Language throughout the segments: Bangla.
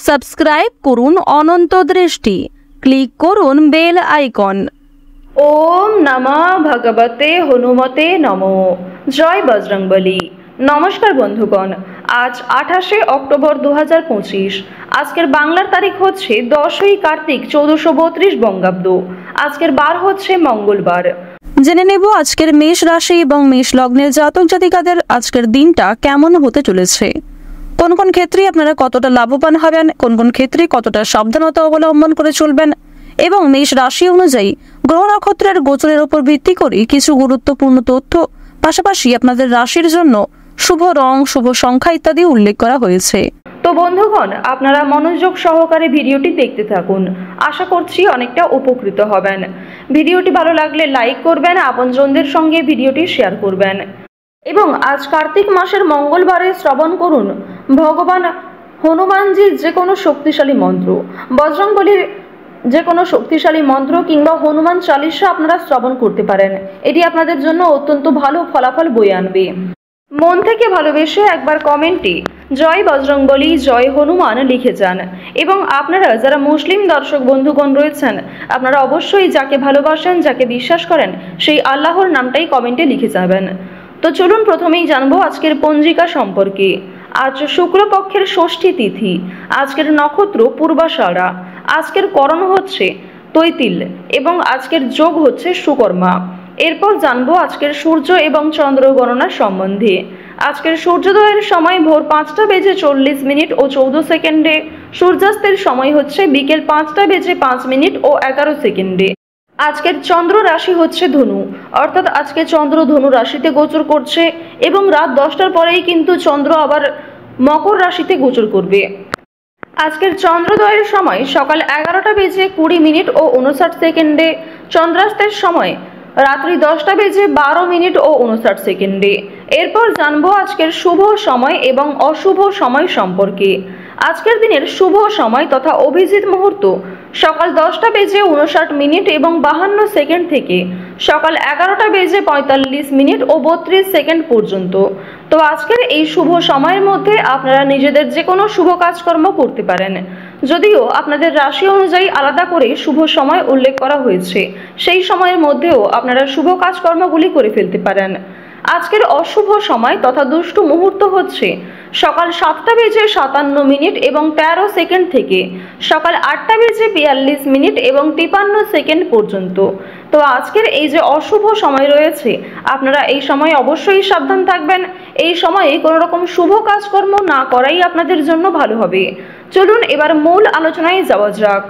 সাবস্ক্রাইব করুন অনন্ত দৃষ্টি, ক্লিক করুন বেল আইকন। ওম নমঃ ভগবতে হনুমতে নমো। জয় বজরংবলী। নমস্কার বন্ধুগণ, আজ 28শে অক্টোবর 2025। আজকের বাংলার তারিখ হচ্ছে 10ই কার্তিক 1432 বঙ্গাব্দ। আজকের বার হচ্ছে মঙ্গলবার। জেনে নেব আজকের মেষ রাশি এবং মেষ লগ্নের জাতক জাতিকাদের আজকের দিনটা কেমন হতে চলেছে। কোন কোন ক্ষেত্রে আপনারা কতটা লাভবান হবেন, কোন কোন ক্ষেত্রে কতটা সাবধানতা অবলম্বন করে চলবেন এবং মেষ রাশি অনুযায়ী গ্রহ নক্ষত্রের গোচরের উপর ভিত্তি করে কিছু গুরুত্বপূর্ণ তথ্য, পাশাপাশি আপনাদের রাশির জন্য শুভ রং, শুভ সংখ্যা ইত্যাদি উল্লেখ করা হয়েছে। তো বন্ধুগণ, আপনারা মনোযোগ সহকারে ভিডিওটি দেখতে থাকুন। আশা করছি অনেকটা উপকৃত হবেন। ভিডিওটি ভালো লাগলে লাইক করবেন, আপনজনদের সঙ্গে ভিডিওটি শেয়ার করবেন এবং আজ কার্তিক মাসের মঙ্গলবারে শ্রবণ করুন ভগবান হনুমানজির যে কোনো শক্তিশালী মন্ত্র, বজরংবলীর যে কোনো শক্তিশালী মন্ত্র কিংবা হনুমান চালিসা আপনারা শ্রবণ করতে পারেন। এটি আপনাদের জন্য অত্যন্ত ভালো ফলাফল বয়ে আনবে। মন থেকে ভালোবেসে একবার কমেন্টে জয় বজরংবলী, জয় হনুমান লিখে যান এবং আপনারা যারা মুসলিম দর্শক বন্ধুগণ রয়েছেন, আপনারা অবশ্যই যাকে ভালোবাসেন, যাকে বিশ্বাস করেন, সেই আল্লাহর নামটাই কমেন্টে লিখে যাবেন। তো চলুন প্রথমেই জানবো আজকের পঞ্জিকা সম্পর্কে। আজ শুক্লপক্ষের ষষ্ঠী তিথি, আজকের নক্ষত্র পূর্বাষাঢ়া, আজকের করণ হচ্ছে তৈতিল এবং আজকের যোগ হচ্ছে সুকর্মা। এরপর জানবো আজকের সূর্য এবং চন্দ্র গণনা সম্বন্ধে। আজকের সূর্যোদয়ের সময় ভোর 5টা বেজে 40 মিনিট ও 14 সেকেন্ডে, সূর্যাস্তের সময় হচ্ছে বিকেল 5টা বেজে 5 মিনিট ও 11 সেকেন্ডে। আজকের চন্দ্র রাশি হচ্ছে ধনু, অর্থাৎ আজকে চন্দ্র ধনু রাশিতে গোচর করছে এবং রাত 10টার পরেই কিন্তু চন্দ্র আবার মকর রাশিতে গোচর করবে। আজকের চন্দ্রোদয়ের সময় সকাল 11টা বেজে 20 মিনিট ও 59 সেকেন্ডে, চন্দ্রাস্তের সময় রাত্রি 10টা বেজে 12 মিনিট ও 59 সেকেন্ডে। এরপর জানবো আজকের শুভ সময় এবং অশুভ সময় সম্পর্কে। আজকের দিনের শুভ সময় তথা অভিজিৎ মুহূর্ত সকাল 10টা বেজে 59 মিনিট এবং 52 সেকেন্ড থেকে সকাল 11টা বেজে 45 মিনিট ও 32 সেকেন্ড পর্যন্ত। তো আজকের এই শুভ সময়ের মধ্যে আপনারা নিজেদের যে কোনো শুভ কাজকর্ম করতে পারেন, যদিও আপনাদের রাশি অনুযায়ী আলাদা করে শুভ সময় উল্লেখ করা হয়েছে। সেই সময়ের মধ্যেও আপনারা শুভ কাজকর্মগুলি করে ফেলতে পারেন। আজকের অশুভ সময় তথা দুষ্টু মুহূর্ত হচ্ছে সকাল 7টা বেজে 57 মিনিট এবং 13 সেকেন্ড থেকে সকাল 8টা বেজে 42 মিনিট এবং 53 সেকেন্ড পর্যন্ত। তো আজকের এই যে অশুভ সময় রয়েছে, আপনারা এই সময় অবশ্যই সাবধান থাকবেন। এই সময়ে কোনো রকম শুভ কাজকর্ম না করাই আপনাদের জন্য ভালো হবে। চলুন এবার মূল আলোচনায় যাওয়া যাক।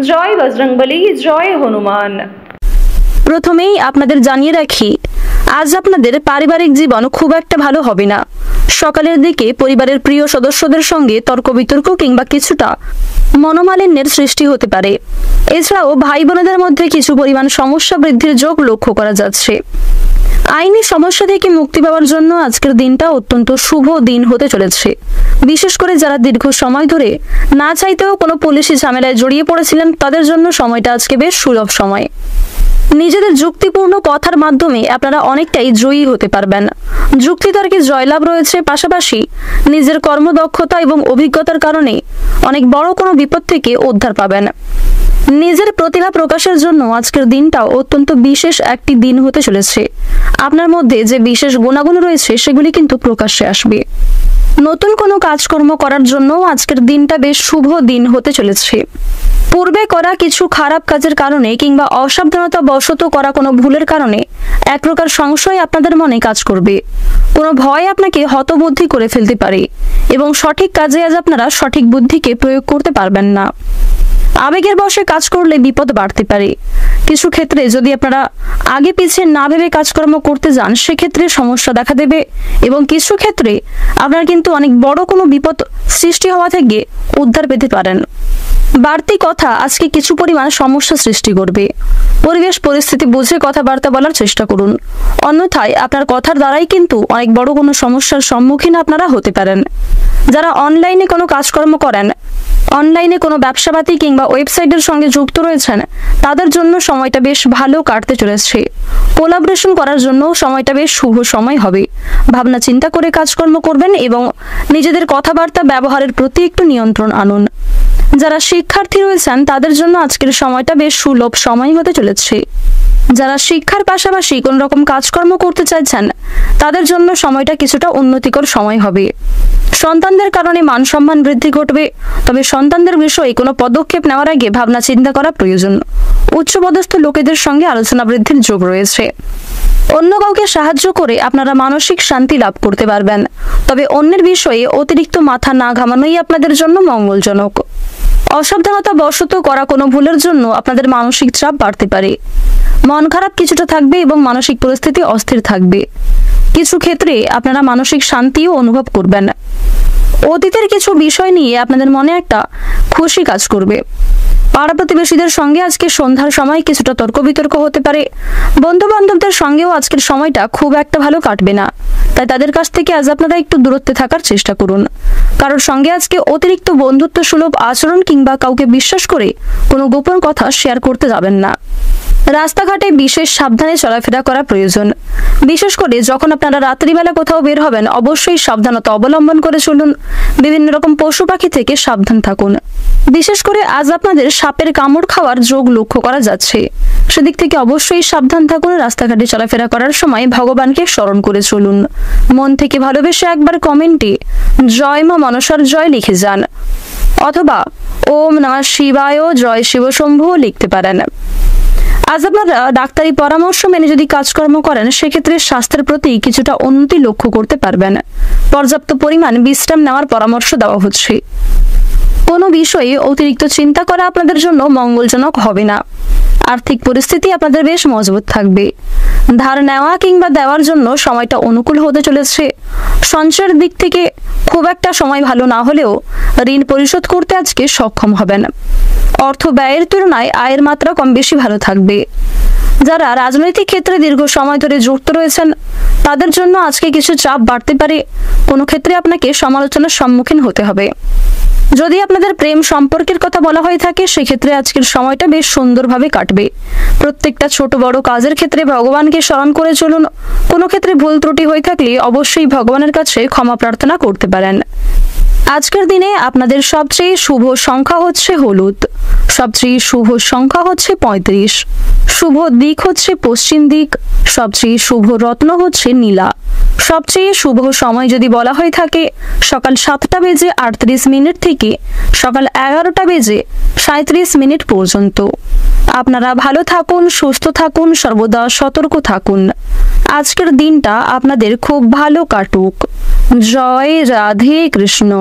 জয় বজরংবলী, জয় হনুমান। প্রথমেই আপনাদের জানিয়ে রাখি, আজ আপনাদের পারিবারিক জীবন খুব একটা ভালো হবে না। সকালের দিকে পরিবারের প্রিয় সদস্যদের সঙ্গে তর্ক বিতর্ক কিংবা কিছুটা মনোমালিন্যের সৃষ্টি হতে পারে। এছাড়াও ভাই বোনেদের মধ্যে কিছু পরিমাণ সমস্যা বৃদ্ধির যোগ লক্ষ্য করা যাচ্ছে। আইনি সমস্যা থেকে মুক্তি পাওয়ার জন্য আজকের দিনটা অত্যন্ত শুভ দিন হতে চলেছে। বিশেষ করে যারা দীর্ঘ সময় ধরে না চাইতেও কোনো পুলিশি ঝামেলায় জড়িয়ে পড়েছিলেন, তাদের জন্য সময়টা আজকে বেশ সুলভ সময়। নিজেদের যুক্তিপূর্ণ কথার মাধ্যমে আপনারা অনেকটাই জয়ী হতে পারবেন। যুক্তিতর্কে জয়লাভ রয়েছে, পাশাপাশি নিজের কর্মদক্ষতা এবং অভিজ্ঞতার কারণে অনেক বড় কোনো বিপদ থেকে উদ্ধার পাবেন। নিজের প্রতিভা প্রকাশের জন্য আজকের দিনটাও অত্যন্ত বিশেষ একটি দিন হতে চলেছে। আপনার মধ্যে যে বিশেষ গুণাগুণ রয়েছে সেগুলি কিন্তু প্রকাশ্যে আসবে। নতুন কোনো কাজকর্ম করার জন্য আজকের দিনটা বেশ শুভ দিন হতে চলেছে। পূর্বে করা কিছু খারাপ কাজের কারণে কিংবা অসাবধানতা বশত করা কোনো ভুলের কারণে এক প্রকার সংশয় আপনাদের মনে কাজ করবে। কোনো ভয় আপনাকে হতবুদ্ধি করে ফেলতে পারে এবং সঠিক কাজে আজ আপনারা সঠিক বুদ্ধিকে প্রয়োগ করতে পারবেন না। আবেগের বশে কাজ করলে বিপদ বাড়তে পারে। কিছু ক্ষেত্রে যদি আপনারা আগে পিছিয়ে না ভেবে কাজকর্ম করতে যান, সেক্ষেত্রে সমস্যা দেখা দেবে এবং কিছু ক্ষেত্রে আপনারা কিন্তু অনেক বড় কোনো বিপদ সৃষ্টি হওয়া থেকে উদ্ধার পেতে পারেন। বাড়তি কথা আজকে কিছু পরিমাণ সমস্যা সৃষ্টি করবে। পরিবেশ পরিস্থিতি বুঝে কথাবার্তা বলার চেষ্টা করুন, অন্যথায় আপনার কথার দ্বারাই কিন্তু অনেক বড় কোনো সমস্যার সম্মুখীন আপনারা হতে পারেন। যারা অনলাইনে কোনো কাজকর্ম করেন, অনলাইনে কোনো ব্যবসাপাতি কিংবা ওয়েবসাইটের সঙ্গে যুক্ত রয়েছেন, তাদের জন্য সময়টা বেশ ভালো কাটতে চলেছে। কোলাবোরেশন করার জন্য সময়টা বেশ শুভ সময় হবে। ভাবনা চিন্তা করে কাজকর্ম করবেন এবং নিজেদের কথাবার্তা ব্যবহারের প্রতি একটু নিয়ন্ত্রণ আনুন। যারা শিক্ষার্থী রয়েছেন তাদের জন্য আজকের সময়টা বেশ সুলভ সময় হতে চলেছে। যারা শিক্ষার পাশাপাশি কোন রকম কাজকর্ম করতে চাইছেন তাদের জন্য সময়টা কিছুটা উন্নতিকর সময় হবে। সন্তানদের কারণে মান সম্মান বৃদ্ধি ঘটবে, তবে সন্তানদের বিষয়ে কোনো পদক্ষেপ নেওয়ার আগে ভাবনা চিন্তা করা প্রয়োজন। উচ্চপদস্থ লোকেদের সঙ্গে আলোচনা বৃদ্ধির যোগ রয়েছে। অন্য কাউকে সাহায্য করে আপনারা মানসিক শান্তি লাভ করতে পারবেন, তবে অন্যের বিষয়ে অতিরিক্ত মাথা না ঘামানোই আপনাদের জন্য মঙ্গলজনক। অসাবধানতা বশত করা কোনো ভুলের জন্য আপনাদের মানসিক চাপ বাড়তে পারে। মন খারাপ কিছুটা থাকবে এবং মানসিক পরিস্থিতি অস্থির থাকবে। কিছু ক্ষেত্রে আপনারা মানসিক শান্তিও অনুভব করবেন। অতীতের কিছু বিষয় নিয়ে আপনাদের মনে একটা খুশি কাজ করবে। পাড়া প্রতিবেশীদের সঙ্গে আজকে সন্ধ্যার সময় কিছুটা তর্ক বিতর্ক হতে পারে। বন্ধু বান্ধবদের সঙ্গেও আজকের সময়টা খুব একটা ভালো কাটবে না, তাই তাদের কাছ থেকে আজ আপনারা একটু দূরত্বে থাকার চেষ্টা করুন। কারোর সঙ্গে আজকে অতিরিক্ত বন্ধুত্ব সুলভ আচরণ কিংবা কাউকে বিশ্বাস করে কোনো গোপন কথা শেয়ার করতে যাবেন না। রাস্তাঘাটে বিশেষ সাবধানে চলাফেরা করা প্রয়োজন। বিশেষ করে যখন আপনারা রাত্রিবেলা কোথাও বের হবেন অবশ্যই সাবধানতা অবলম্বন করে চলুন। বিভিন্ন রকম পশু পাখি থেকে সাবধান থাকুন। বিশেষ করে আজ আপনাদের সাপের কামড় খাওয়ার যোগ লক্ষ্য করা যাচ্ছে, সেদিক থেকে অবশ্যই সাবধান থাকুন। রাস্তাঘাটে চলাফেরা করার সময় ভগবানকে স্মরণ করে চলুন। মন থেকে ভালোবেসে একবার কমেন্টে জয় মা মনসার জয় লিখে যান, অথবা ওম নমঃ শিবায় জয় শিব শম্ভু লিখতে পারেন। আজ আপনারা ডাক্তারি পরামর্শ মেনে যদি কাজকর্ম করেন সেক্ষেত্রে স্বাস্থ্যের প্রতি কিছুটা উন্নতি লক্ষ্য করতে পারবেন। পর্যাপ্ত পরিমাণ বিশ্রাম নেওয়ার পরামর্শ দেওয়া হচ্ছে। কোনো বিষয়ে অতিরিক্ত চিন্তা করা আপনাদের জন্য মঙ্গলজনক হবে না। আর্থিক পরিস্থিতি আপনাদের বেশ মজবুত থাকবে। ধার নেওয়া কিংবা দেওয়ার জন্য সময়টা অনুকূল হতে চলেছে। সঞ্চয়ের দিক থেকে খুব একটা সময় ভালো না হলেও ঋণ পরিশোধ করতে আজকে সক্ষম হবেন। অর্থ ব্যয়ের তুলনায় আয়ের মাত্রা কম বেশি ভালো থাকবে। যারা রাজনৈতিক ক্ষেত্রে দীর্ঘ সময় ধরে যুক্ত রয়েছেন তাদের জন্য আজকে কিছু চাপ বাড়তে পারে। কোনো ক্ষেত্রে আপনাকে সমালোচনার সম্মুখীন হতে হবে। যদি আপনাদের প্রেম সম্পর্কের কথা বলা হয়ে থাকে সেক্ষেত্রে আজকের সময়টা বেশ সুন্দরভাবে কাটবে। প্রত্যেকটা ছোট বড় কাজের ক্ষেত্রে ভগবানকে স্মরণ করে চলুন। কোনো ক্ষেত্রে ভুল ত্রুটি হয়ে থাকলে অবশ্যই ভগবানের কাছে ক্ষমা প্রার্থনা করতে পারেন। আজকের দিনে আপনাদের সবচেয়ে শুভ সংখ্যা হচ্ছে হলুদ, সবচেয়ে শুভ সংখ্যা হচ্ছে 35, শুভ দিক হচ্ছে পশ্চিম দিক, সবচেয়ে শুভ রত্ন হচ্ছে নীলা। সবচেয়ে শুভ সময় যদি বলা হয়ে থাকে সকাল 7টা বেজে 38 মিনিট থেকে সকাল 11টা বেজে 37 মিনিট পর্যন্ত। আপনারা ভালো থাকুন, সুস্থ থাকুন, সর্বদা সতর্ক থাকুন। আজকের দিনটা আপনাদের খুব ভালো কাটুক। জয় রাধে কৃষ্ণ।